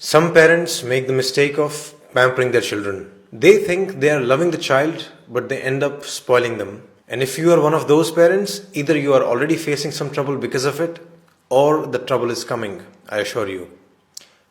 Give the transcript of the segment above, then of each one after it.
Some parents make the mistake of pampering their children. They think they are loving the child, but they end up spoiling them. And if you are one of those parents, either you are already facing some trouble because of it, or the trouble is coming, I assure you.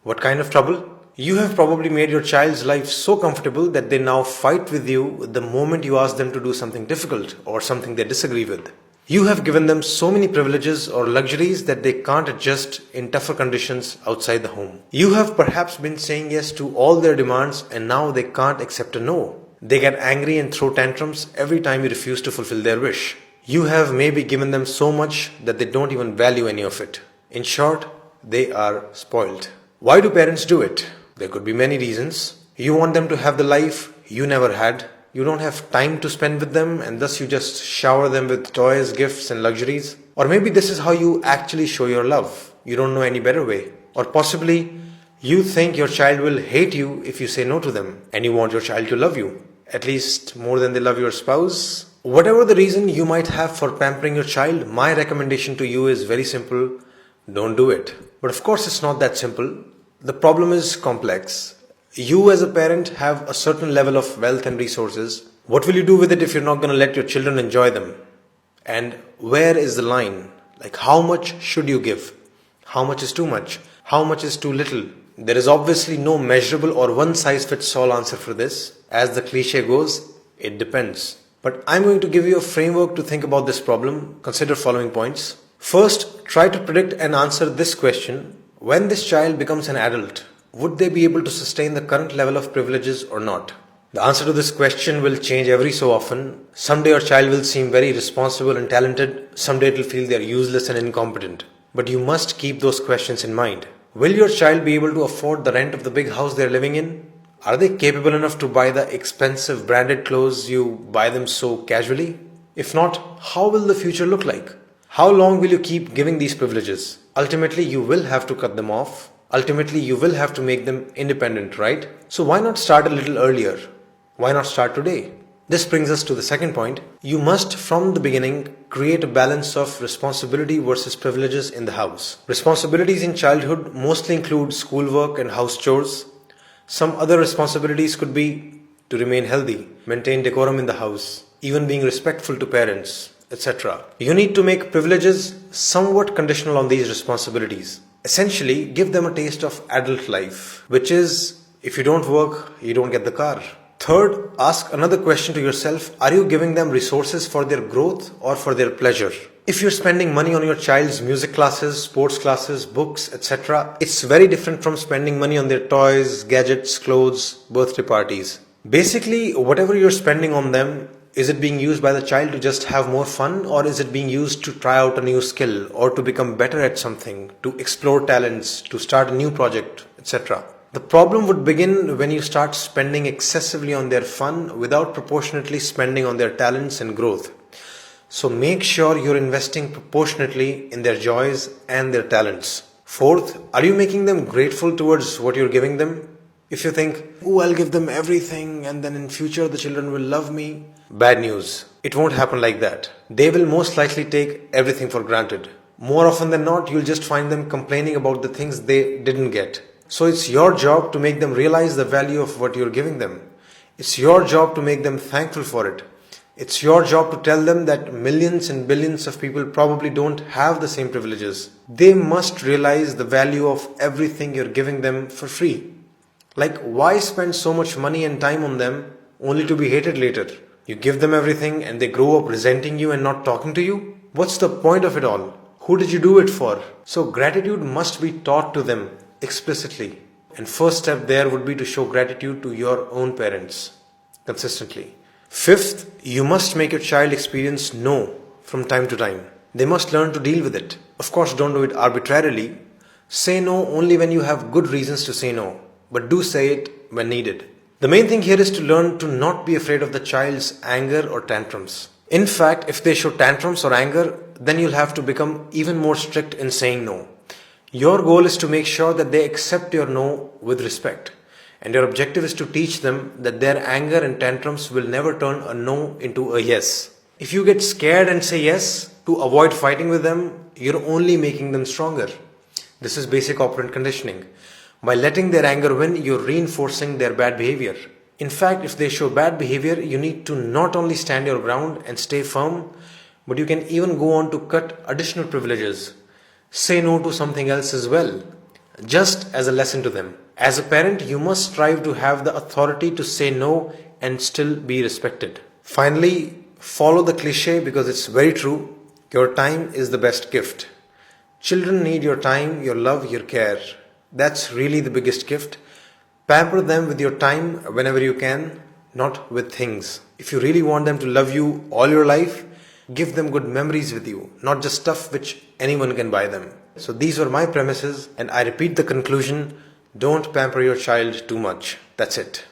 What kind of trouble? You have probably made your child's life so comfortable that they now fight with you the moment you ask them to do something difficult or something they disagree with. You have given them so many privileges or luxuries that they can't adjust in tougher conditions outside the home. You have perhaps been saying yes to all their demands and now they can't accept a no. They get angry and throw tantrums every time you refuse to fulfill their wish. You have maybe given them so much that they don't even value any of it. In short, they are spoiled. Why do parents do it? There could be many reasons. You want them to have the life you never had. You don't have time to spend with them and thus you just shower them with toys, gifts and luxuries. Or maybe this is how you actually show your love. You don't know any better way. Or possibly you think your child will hate you if you say no to them and you want your child to love you, at least more than they love your spouse. Whatever the reason you might have for pampering your child, my recommendation to you is very simple. Don't do it. But of course it's not that simple. The problem is complex. You as a parent have a certain level of wealth and resources. What will you do with it if you're not going to let your children enjoy them? And where is the line? Like how much should you give? How much is too much? How much is too little? There is obviously no measurable or one size fits all answer for this. As the cliche goes, it depends. But I'm going to give you a framework to think about this problem. Consider following points. First, try to predict and answer this question. When this child becomes an adult, would they be able to sustain the current level of privileges or not? The answer to this question will change every so often. Someday your child will seem very responsible and talented. Someday it will feel they are useless and incompetent. But you must keep those questions in mind. Will your child be able to afford the rent of the big house they are living in? Are they capable enough to buy the expensive branded clothes you buy them so casually? If not, how will the future look like? How long will you keep giving these privileges? Ultimately, you will have to cut them off. Ultimately, you will have to make them independent, right? So why not start a little earlier? Why not start today? This brings us to the second point. You must, from the beginning, create a balance of responsibility versus privileges in the house. Responsibilities in childhood mostly include schoolwork and house chores. Some other responsibilities could be to remain healthy, maintain decorum in the house, even being respectful to parents, etc. You need to make privileges somewhat conditional on these responsibilities. Essentially, give them a taste of adult life, which is, if you don't work, you don't get the car. Third, ask another question to yourself. Are you giving them resources for their growth or for their pleasure? If you're spending money on your child's music classes, sports classes, books, etc., it's very different from spending money on their toys, gadgets, clothes, birthday parties. Basically, whatever you're spending on them, is it being used by the child to just have more fun, or is it being used to try out a new skill or to become better at something, to explore talents, to start a new project, etc.? The problem would begin when you start spending excessively on their fun without proportionately spending on their talents and growth. So make sure you're investing proportionately in their joys and their talents. Fourth, are you making them grateful towards what you're giving them? If you think, oh, I'll give them everything and then in future the children will love me. Bad news. It won't happen like that. They will most likely take everything for granted. More often than not, you'll just find them complaining about the things they didn't get. So it's your job to make them realize the value of what you're giving them. It's your job to make them thankful for it. It's your job to tell them that millions and billions of people probably don't have the same privileges. They must realize the value of everything you're giving them for free. Like, why spend so much money and time on them only to be hated later? You give them everything and they grow up resenting you and not talking to you? What's the point of it all? Who did you do it for? So gratitude must be taught to them explicitly. And first step there would be to show gratitude to your own parents consistently. Fifth, you must make your child experience no from time to time. They must learn to deal with it. Of course, don't do it arbitrarily. Say no only when you have good reasons to say no, but do say it when needed. The main thing here is to learn to not be afraid of the child's anger or tantrums. In fact, if they show tantrums or anger, then you'll have to become even more strict in saying no. Your goal is to make sure that they accept your no with respect. And your objective is to teach them that their anger and tantrums will never turn a no into a yes. If you get scared and say yes to avoid fighting with them, you're only making them stronger. This is basic operant conditioning. By letting their anger win, you're reinforcing their bad behavior. In fact, if they show bad behavior, you need to not only stand your ground and stay firm, but you can even go on to cut additional privileges. Say no to something else as well, just as a lesson to them. As a parent, you must strive to have the authority to say no and still be respected. Finally, follow the cliche because it's very true. Your time is the best gift. Children need your time, your love, your care. That's really the biggest gift. Pamper them with your time whenever you can, not with things. If you really want them to love you all your life, give them good memories with you, not just stuff which anyone can buy them. So these were my premises, and I repeat the conclusion: don't pamper your child too much. That's it.